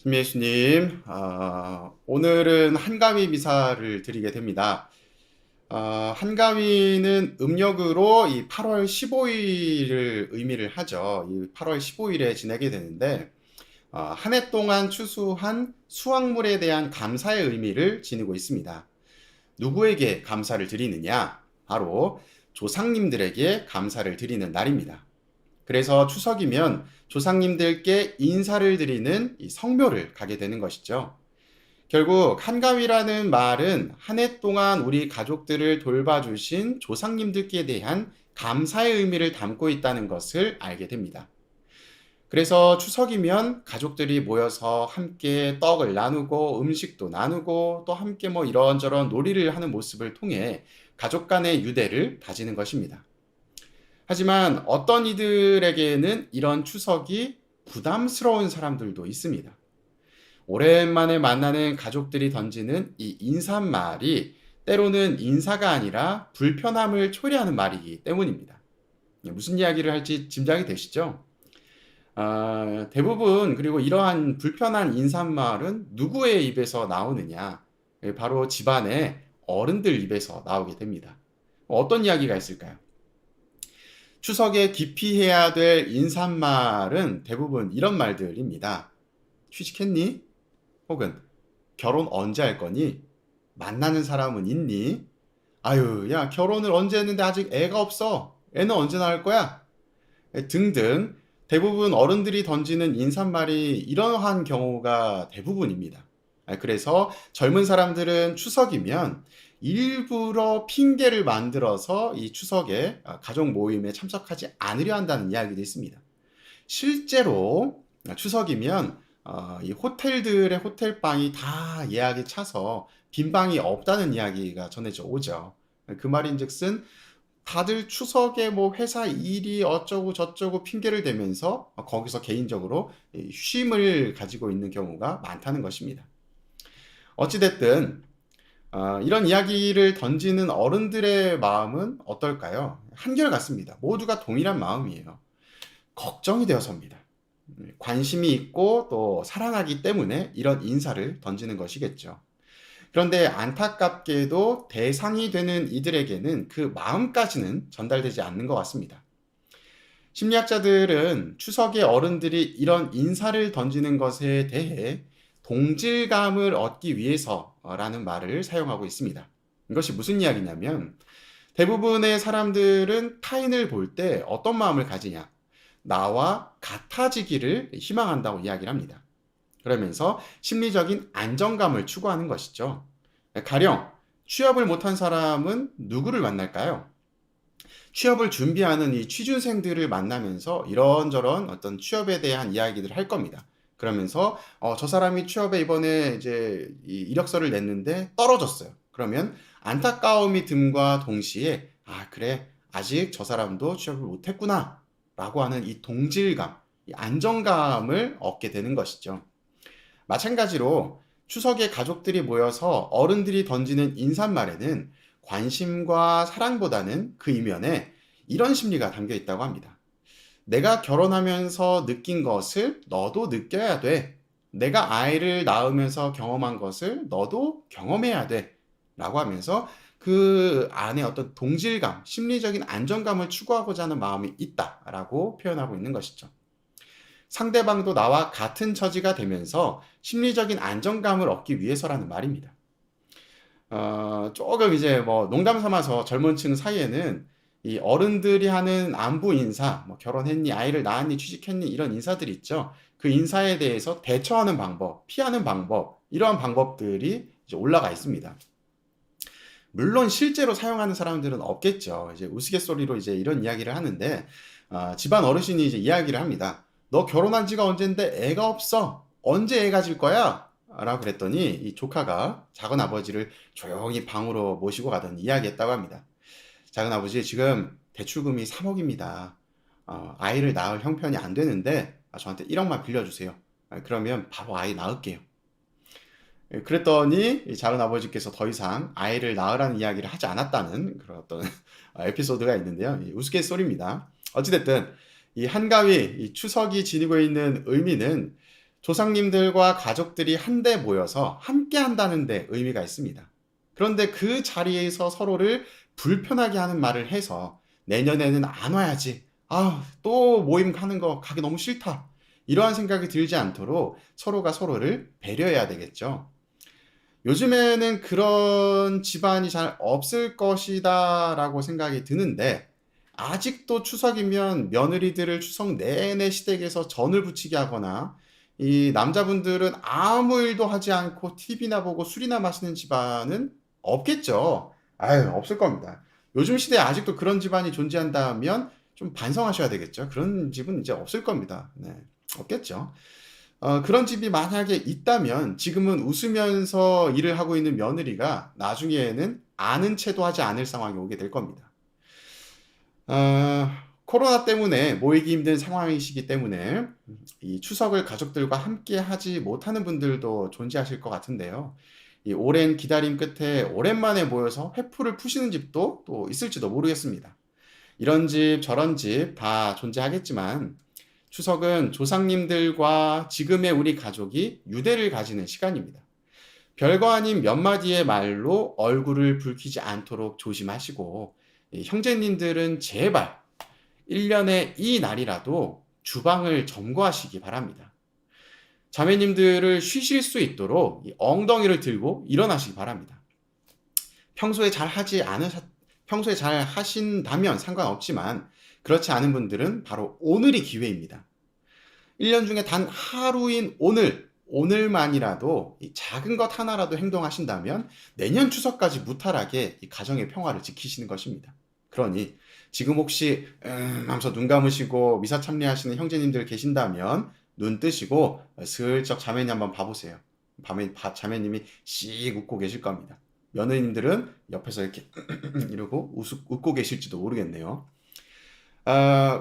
김예수님, 오늘은 한가위 미사를 드리게 됩니다. 한가위는 음력으로 이 8월 15일을 의미를 하죠. 이 8월 15일에 지내게 되는데, 한 해 동안 추수한 수확물에 대한 감사의 의미를 지니고 있습니다. 누구에게 감사를 드리느냐? 바로 조상님들에게 감사를 드리는 날입니다. 그래서 추석이면 조상님들께 인사를 드리는 이 성묘를 가게 되는 것이죠. 결국 한가위라는 말은 한 해 동안 우리 가족들을 돌봐주신 조상님들께 대한 감사의 의미를 담고 있다는 것을 알게 됩니다. 그래서 추석이면 가족들이 모여서 함께 떡을 나누고 음식도 나누고 또 함께 이런저런 놀이를 하는 모습을 통해 가족 간의 유대를 다지는 것입니다. 하지만 어떤 이들에게는 이런 추석이 부담스러운 사람들도 있습니다. 오랜만에 만나는 가족들이 던지는 이 인사말이 때로는 인사가 아니라 불편함을 초래하는 말이기 때문입니다. 무슨 이야기를 할지 짐작이 되시죠? 대부분 그리고 이러한 불편한 인사말은 누구의 입에서 나오느냐? 바로 집안의 어른들 입에서 나오게 됩니다. 어떤 이야기가 있을까요? 추석에 기피해야 될 인사말은 대부분 이런 말들입니다. 취직했니? 혹은 결혼 언제 할 거니? 만나는 사람은 있니? 아유, 야, 결혼을 언제 했는데 아직 애가 없어. 애는 언제 낳을 거야? 등등 대부분 어른들이 던지는 인사말이 이러한 경우가 대부분입니다. 그래서 젊은 사람들은 추석이면 일부러 핑계를 만들어서 이 추석에 가족 모임에 참석하지 않으려 한다는 이야기도 있습니다. 실제로 추석이면 이 호텔들의 호텔방이 다 예약이 차서 빈 방이 없다는 이야기가 전해져 오죠. 그 말인즉슨 다들 추석에 회사 일이 어쩌고 저쩌고 핑계를 대면서 거기서 개인적으로 쉼을 가지고 있는 경우가 많다는 것입니다. 어찌됐든 이런 이야기를 던지는 어른들의 마음은 어떨까요? 한결같습니다. 모두가 동일한 마음이에요. 걱정이 되어서입니다. 관심이 있고 또 사랑하기 때문에 이런 인사를 던지는 것이겠죠. 그런데 안타깝게도 대상이 되는 이들에게는 그 마음까지는 전달되지 않는 것 같습니다. 심리학자들은 추석에 어른들이 이런 인사를 던지는 것에 대해 동질감을 얻기 위해서라는 말을 사용하고 있습니다. 이것이 무슨 이야기냐면 대부분의 사람들은 타인을 볼 때 어떤 마음을 가지냐? 나와 같아지기를 희망한다고 이야기를 합니다. 그러면서 심리적인 안정감을 추구하는 것이죠. 가령 취업을 못한 사람은 누구를 만날까요? 취업을 준비하는 이 취준생들을 만나면서 이런저런 어떤 취업에 대한 이야기들을 할 겁니다. 그러면서 저 사람이 취업에 이번에 이제 이력서를 냈는데 떨어졌어요. 그러면 안타까움이 듦과 동시에 그래 아직 저 사람도 취업을 못했구나 라고 하는 이 동질감, 이 안정감을 얻게 되는 것이죠. 마찬가지로 추석에 가족들이 모여서 어른들이 던지는 인사말에는 관심과 사랑보다는 그 이면에 이런 심리가 담겨 있다고 합니다. 내가 결혼하면서 느낀 것을 너도 느껴야 돼. 내가 아이를 낳으면서 경험한 것을 너도 경험해야 돼. 라고 하면서 그 안에 어떤 동질감, 심리적인 안정감을 추구하고자 하는 마음이 있다라고 표현하고 있는 것이죠. 상대방도 나와 같은 처지가 되면서 심리적인 안정감을 얻기 위해서라는 말입니다. 조금 이제 농담 삼아서 젊은 층 사이에는 이 어른들이 하는 안부 인사, 결혼했니, 아이를 낳았니, 취직했니, 이런 인사들이 있죠. 그 인사에 대해서 대처하는 방법, 피하는 방법, 이러한 방법들이 이제 올라가 있습니다. 물론 실제로 사용하는 사람들은 없겠죠. 이제 우스갯소리로 이제 이런 이야기를 하는데, 집안 어르신이 이제 이야기를 합니다. 너 결혼한 지가 언젠데 애가 없어. 언제 애 가질 거야? 라고 그랬더니 이 조카가 작은 아버지를 조용히 방으로 모시고 가더니 이야기했다고 합니다. 작은 아버지, 지금 대출금이 3억입니다. 아이를 낳을 형편이 안 되는데 저한테 1억만 빌려주세요. 그러면 바로 아이 낳을게요. 그랬더니 이 작은 아버지께서 더 이상 아이를 낳으라는 이야기를 하지 않았다는 그런 어떤 에피소드가 있는데요. 우스갯소리입니다. 어찌됐든 이 한가위, 이 추석이 지니고 있는 의미는 조상님들과 가족들이 한데 모여서 함께 한다는 데 의미가 있습니다. 그런데 그 자리에서 서로를 불편하게 하는 말을 해서 내년에는 안 와야지. 아, 또 모임 가는 거 가기 너무 싫다. 이러한 생각이 들지 않도록 서로가 서로를 배려해야 되겠죠. 요즘에는 그런 집안이 잘 없을 것이다라고 생각이 드는데 아직도 추석이면 며느리들을 추석 내내 시댁에서 전을 부치게 하거나 이 남자분들은 아무 일도 하지 않고 TV나 보고 술이나 마시는 집안은 없겠죠. 아유, 없을 겁니다. 요즘 시대에 아직도 그런 집안이 존재한다면 좀 반성하셔야 되겠죠. 그런 집은 이제 없을 겁니다. 네, 없겠죠. 그런 집이 만약에 있다면 지금은 웃으면서 일을 하고 있는 며느리가 나중에는 아는 체도 하지 않을 상황이 오게 될 겁니다. 어, 코로나 때문에 모이기 힘든 상황이시기 때문에 이 추석을 가족들과 함께 하지 못하는 분들도 존재하실 것 같은데요. 이 오랜 기다림 끝에 오랜만에 모여서 회포를 푸시는 집도 또 있을지도 모르겠습니다. 이런 집, 저런 집 다 존재하겠지만 추석은 조상님들과 지금의 우리 가족이 유대를 가지는 시간입니다. 별거 아닌 몇 마디의 말로 얼굴을 붉히지 않도록 조심하시고 형제님들은 제발 1년에 이 날이라도 주방을 점거하시기 바랍니다. 자매님들을 쉬실 수 있도록 엉덩이를 들고 일어나시기 바랍니다. 평소에 잘 하지 않으셨, 평소에 잘 하신다면 상관없지만 그렇지 않은 분들은 바로 오늘이 기회입니다. 1년 중에 단 하루인 오늘만이라도 이 작은 것 하나라도 행동하신다면 내년 추석까지 무탈하게 이 가정의 평화를 지키시는 것입니다. 그러니 지금 혹시 하면서 눈 감으시고 미사 참여하시는 형제님들 계신다면 눈 뜨시고 슬쩍 자매님 한번 봐보세요. 자매님이 씩 웃고 계실 겁니다. 며느님들은 옆에서 이렇게 이러고 웃고 계실지도 모르겠네요.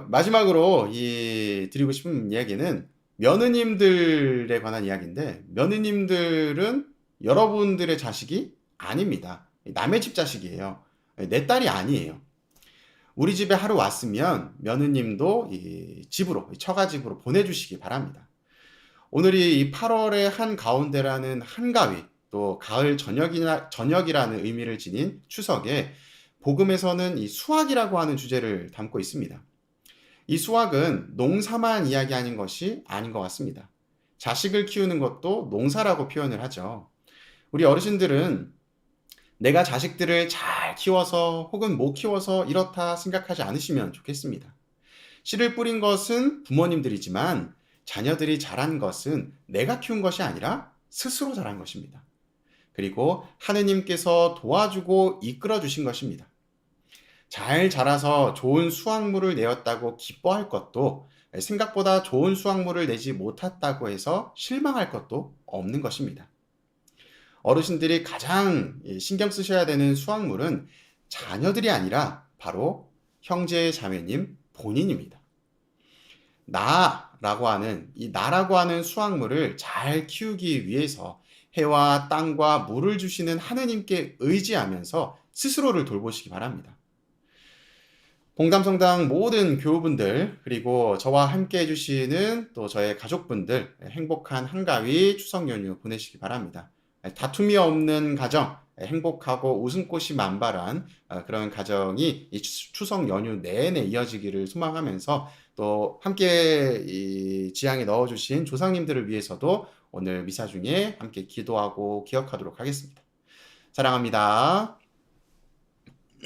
마지막으로 드리고 싶은 이야기는 며느님들에 관한 이야기인데, 며느님들은 여러분들의 자식이 아닙니다. 남의 집 자식이에요. 내 딸이 아니에요. 우리 집에 하루 왔으면 며느님도 이 집으로, 처가집으로 보내주시기 바랍니다. 오늘이 이 8월의 한가운데라는 한가위, 또 가을 저녁이라는 의미를 지닌 추석에 복음에서는 이 수확이라고 하는 주제를 담고 있습니다. 이 수확은 농사만 이야기하는 것이 아닌 것 같습니다. 자식을 키우는 것도 농사라고 표현을 하죠. 우리 어르신들은 내가 자식들을 잘 키워서 혹은 못 키워서 이렇다 생각하지 않으시면 좋겠습니다. 씨를 뿌린 것은 부모님들이지만 자녀들이 자란 것은 내가 키운 것이 아니라 스스로 자란 것입니다. 그리고 하느님께서 도와주고 이끌어 주신 것입니다. 잘 자라서 좋은 수확물을 내었다고 기뻐할 것도 생각보다 좋은 수확물을 내지 못했다고 해서 실망할 것도 없는 것입니다. 어르신들이 가장 신경 쓰셔야 되는 수확물은 자녀들이 아니라 바로 형제 자매님 본인입니다. 나라고 하는 수확물을 잘 키우기 위해서 해와 땅과 물을 주시는 하느님께 의지하면서 스스로를 돌보시기 바랍니다. 봉담성당 모든 교우분들, 그리고 저와 함께 해주시는 또 저의 가족분들, 행복한 한가위 추석 연휴 보내시기 바랍니다. 다툼이 없는 가정, 행복하고 웃음꽃이 만발한 그런 가정이 이 추석 연휴 내내 이어지기를 소망하면서 또 함께 이 지향에 넣어주신 조상님들을 위해서도 오늘 미사 중에 함께 기도하고 기억하도록 하겠습니다. 사랑합니다.